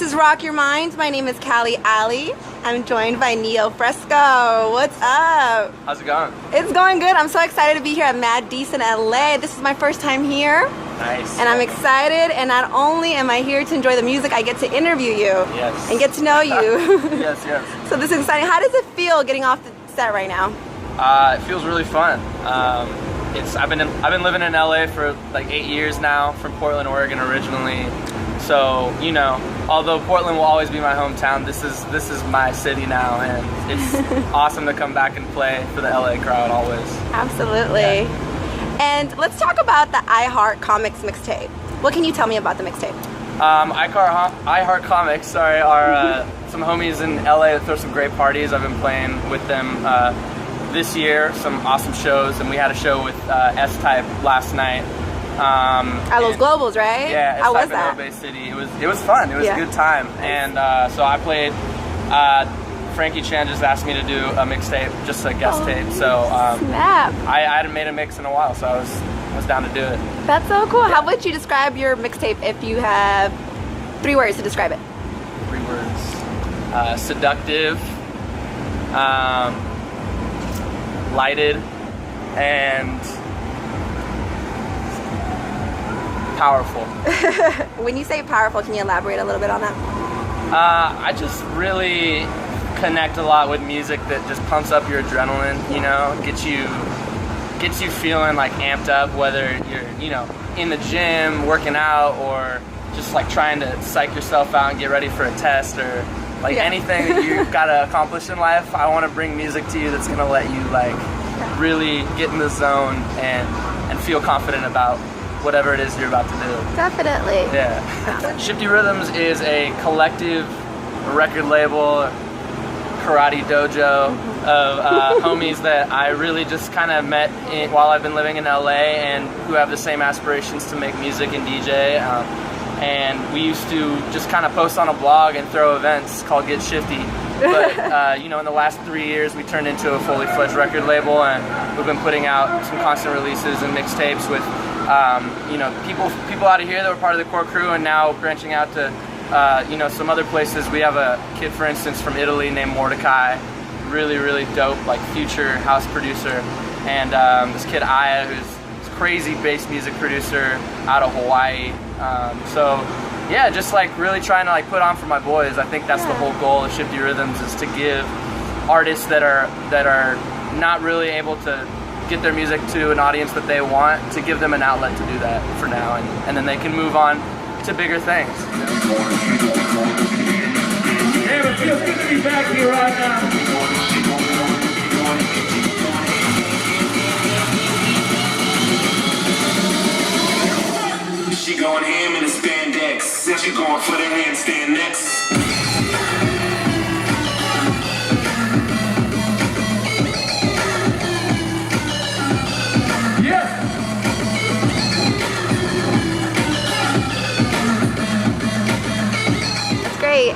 This is Rock Your Mind. My name is Cali Ali. I'm joined by Neo Fresco. What's up? How's it going? It's going good. I'm so excited to be here at Mad Decent LA. This is my first time here. Nice. And I'm excited, and not only am I here to enjoy the music, I get to interview you. Yes. And get to know you. Yes, yes. So this is exciting. How does it feel getting off the set right now? It feels really fun. I've been living in LA for like 8 years now, from Portland, Oregon originally. So, you know, although Portland will always be my hometown, this is my city now, and it's awesome to come back and play for the LA crowd always. Absolutely. Yeah. And let's talk about the I Heart Comics mixtape. What can you tell me about the mixtape? I Heart Comics, sorry, are some homies in LA that throw some great parties. I've been playing with them this year, some awesome shows, and we had a show with S-Type last night. At Los Globals, right? Yeah, how was in that? Bay City. It was fun. It was a good time. And so I played. Frankie Chan just asked me to do a mixtape, just a guest tape. So snap. I hadn't made a mix in a while, so I was down to do it. That's so cool. Yeah. How would you describe your mixtape if you have 3 words to describe it? 3 words. Seductive, lighted, and powerful. When you say powerful, can you elaborate a little bit on that? I just really connect a lot with music that just pumps up your adrenaline, you know, gets you feeling like amped up, whether you're, you know, in the gym, working out, or just like trying to psych yourself out and get ready for a test, or like anything that you've got to accomplish in life. I want to bring music to you that's going to let you like really get in the zone and feel confident about whatever it is you're about to do. Definitely. Yeah. Shifty Rhythms is a collective record label, karate dojo of homies that I really just kind of met while I've been living in LA, and who have the same aspirations to make music and DJ. And we used to just kind of post on a blog and throw events called Get Shifty. But you know, in the last 3 years, we turned into a fully fledged record label, and we've been putting out some constant releases and mixtapes with you know, people out of here that were part of the core crew, and now branching out to you know, some other places. We have a kid, for instance, from Italy named Mordecai, really dope, like future house producer, and this kid Aya, who's a crazy bass music producer out of Hawaii. So yeah, just like really trying to like put on for my boys. I think that's the whole goal of Shifty Rhythms, is to give artists that are not really able to get their music to an audience that they want, to give them an outlet to do that for now, and then they can move on to bigger things. Yeah, it feels good to be back here right now. She going ham in the spandex, said she going for the handstand next.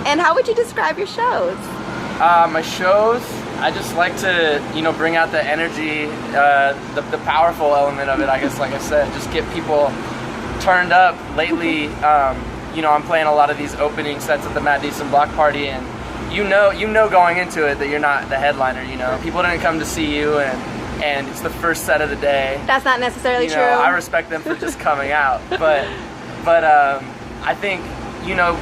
And how would you describe your shows? My shows, I just like to, you know, bring out the energy, the powerful element of it, I guess, like I said, just get people turned up. Lately, you know, I'm playing a lot of these opening sets at the Mad Decent Block Party, and you know going into it that you're not the headliner, you know. People didn't come to see you, and it's the first set of the day. That's not necessarily true. I respect them for just coming out, but I think, you know,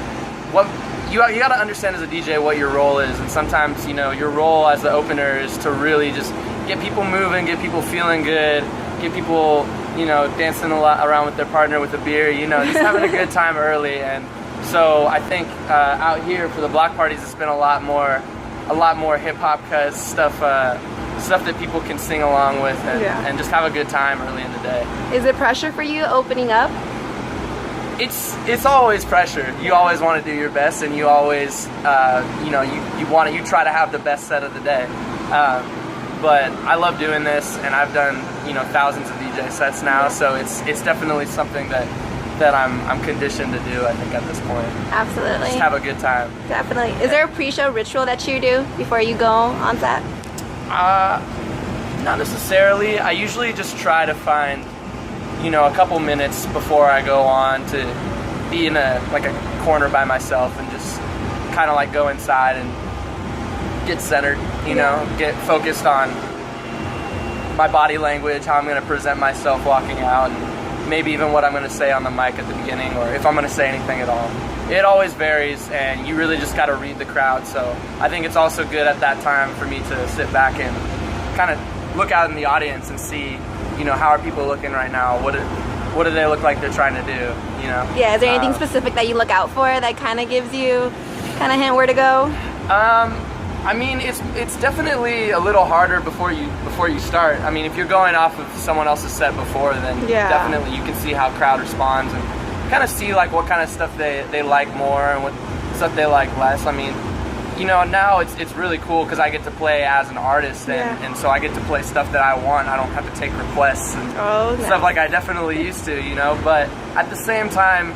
what you got to understand as a DJ what your role is, and sometimes, you know, your role as the opener is to really just get people moving, get people feeling good, get people, you know, dancing around with their partner with a beer, you know, just having a good time early. And so I think out here for the block parties, it's been a lot more hip hop stuff that people can sing along with, and just have a good time early in the day. Is it pressure for you opening up? It's always pressure. You always want to do your best, and you always you know, you try to have the best set of the day. But I love doing this, and I've done, you know, thousands of DJ sets now, so it's definitely something that I'm conditioned to do, I think, at this point. Absolutely. Just have a good time. Definitely. Is there a pre-show ritual that you do before you go on set? Not necessarily. I usually just try to find, you know, a couple minutes before I go on to be in a corner by myself and just kind of like go inside and get centered, you know, get focused on my body language, how I'm going to present myself walking out, and maybe even what I'm going to say on the mic at the beginning, or if I'm going to say anything at all. It always varies, and you really just got to read the crowd. So I think it's also good at that time for me to sit back and kind of look out in the audience and see, you know, how are people looking right now? What do they look like they're trying to do? You know? Yeah. Is there anything specific that you look out for that kind of gives you kind of hint where to go? I mean, it's definitely a little harder before you start. I mean, if you're going off of someone else's set before, then definitely you can see how crowd responds and kind of see like what kind of stuff they like more and what stuff they like less. I mean, you know, now it's really cool because I get to play as an artist and so I get to play stuff that I want. I don't have to take requests and stuff like I definitely used to, you know. But at the same time,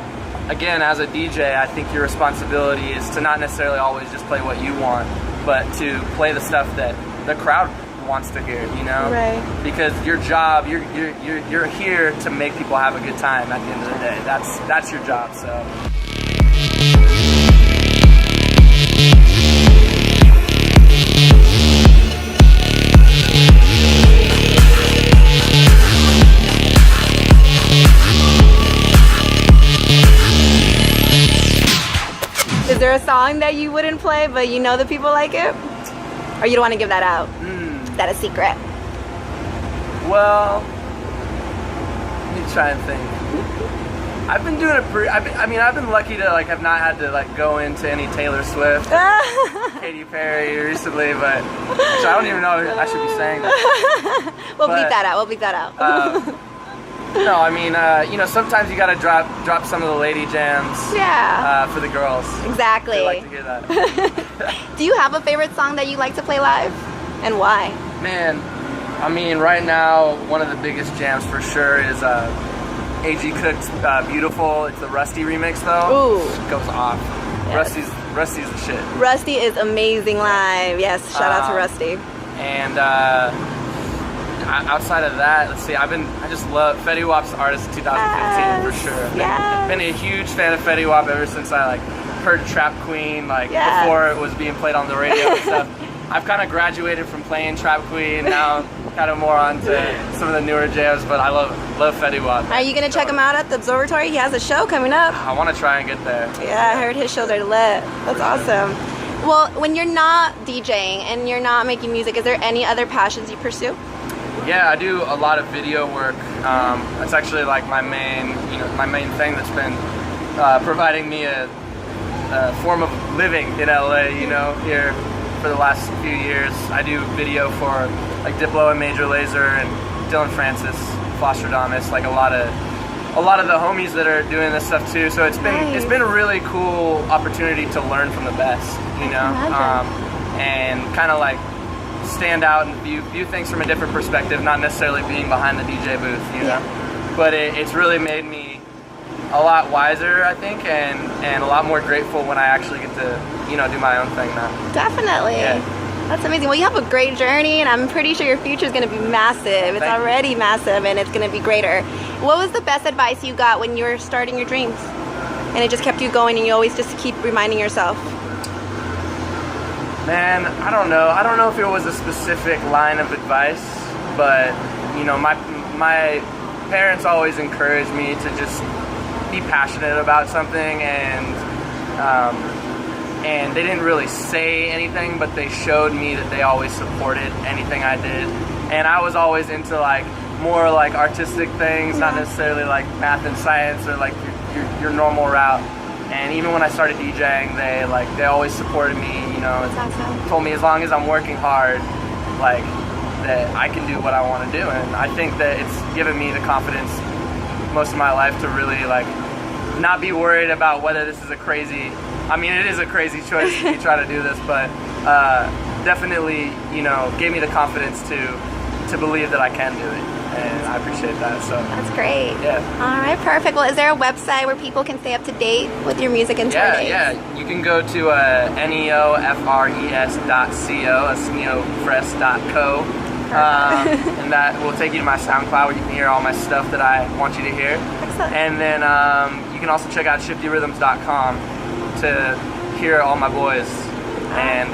again, as a DJ, I think your responsibility is to not necessarily always just play what you want, but to play the stuff that the crowd wants to hear, you know? Right. Because your job, you're here to make people have a good time at the end of the day. That's your job, so. Is there a song that you wouldn't play, but you know that people like it? Or you don't want to give that out? Is that a secret? Well, let me try and think. I've been doing I've been lucky to like have not had to like go into any Taylor Swift, Katy Perry recently, but actually, I don't even know if I should be saying that. We'll bleep that out. We'll bleep that out. No, I mean, you know, sometimes you gotta drop some of the lady jams. For the girls. Exactly. They like to hear that. Do you have a favorite song that you like to play live, and why? Man, I mean, right now one of the biggest jams for sure is A.G. Cook's "Beautiful." It's the Rusty remix though. Ooh. It goes off. Yes. Rusty's the shit. Rusty is amazing live. Yes, shout out to Rusty. And outside of that, let's see, I just love Fetty Wap's Artist of 2015 for sure. I've been a huge fan of Fetty Wap ever since I like heard Trap Queen, like before it was being played on the radio and stuff. I've kind of graduated from playing Trap Queen, now kind of more onto some of the newer jams, but I love Fetty Wap. Are you gonna check him out at the Observatory? He has a show coming up. I want to try and get there. Yeah, I heard his shows are lit. That's awesome. Well, when you're not DJing and you're not making music, is there any other passions you pursue? Yeah, I do a lot of video work. That's actually like my main thing that's been providing me a form of living in LA, you know, here for the last few years. I do video for like Diplo and Major Lazer and Dylan Francis, Fosterdamus, like a lot of the homies that are doing this stuff too. So it's been a really cool opportunity to learn from the best, you know, and kind of like stand out and view things from a different perspective, not necessarily being behind the DJ booth, you know. But it's really made me a lot wiser, I think, and a lot more grateful when I actually get to, you know, do my own thing now. Definitely. Yeah. That's amazing. Well, you have a great journey, and I'm pretty sure your future is going to be massive. It's already massive, and it's going to be greater. What was the best advice you got when you were starting your dreams? And it just kept you going, and you always just keep reminding yourself. Man, I don't know. I don't know if it was a specific line of advice, but, you know, my parents always encouraged me to just be passionate about something, and they didn't really say anything, but they showed me that they always supported anything I did. And I was always into like more like artistic things, not necessarily like math and science or like your normal route. And even when I started DJing, they always supported me, you know, and told me as long as I'm working hard, like that I can do what I want to do. And I think that it's given me the confidence most of my life to really like not be worried about whether this is a crazy, I mean, it is a crazy choice if you try to do this, but definitely, you know, gave me the confidence to believe that I can do it. And I appreciate that. So that's great. Yeah. All right, perfect. Well, is there a website where people can stay up to date with your music and tour dates? Yeah. You can go to neofres.co. That's neofres.co. And that will take you to my SoundCloud where you can hear all my stuff that I want you to hear. And then you can also check out shiftyrhythms.com to hear all my boys and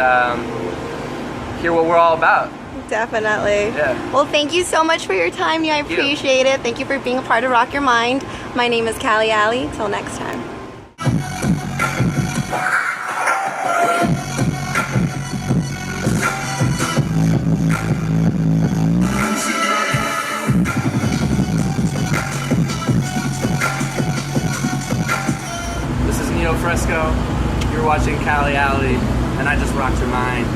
hear what we're all about. Definitely. Yeah. Well, thank you so much for your time. I appreciate it. Thank you for being a part of Rock Your Mind. My name is Cali Alley. Till next time. This is Neo Fresco. You're watching Cali Alley, and I just rocked your mind.